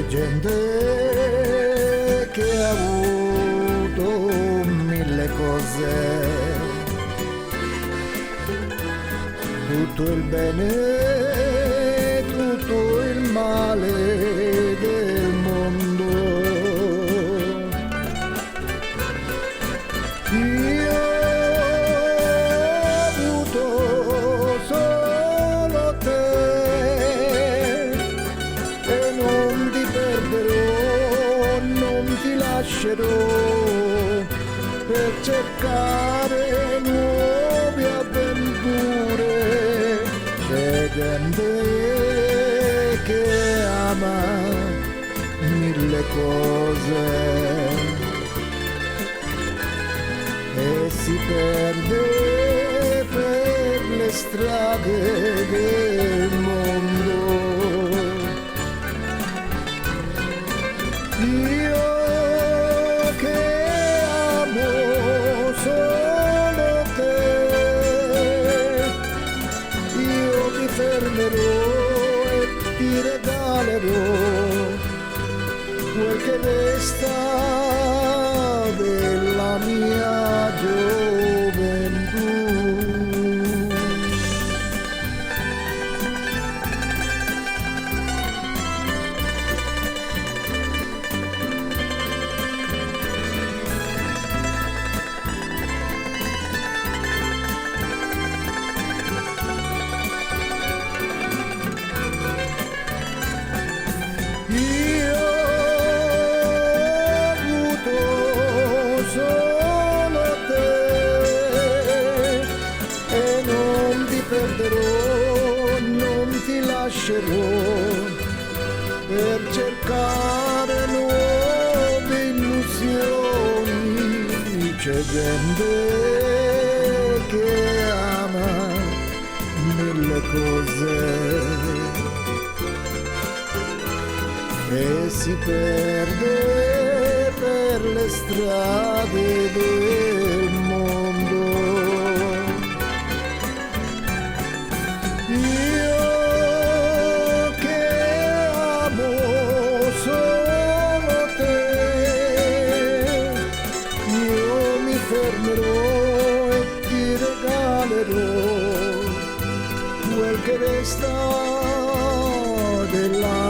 C'è gente che ha avuto mille cose, tutto il bene, tutto il male del mondo. Io ho avuto solo te e non ti perderò, non ti lascerò per cercare nuove avventure. C'è gente che ama mille cose e si perde per le strade del mondo. Io che amo solo te, io mi fermerò e ti regalerò quel che resta della mia gioventù. Io ho avuto solo te e non ti perderò, non ti lascerò per cercare nuove illusioni. C'è gente che ama mille cose e si perde per le strade del mondo. Io che amo solo te, io mi fermerò e ti regalerò quel che resta della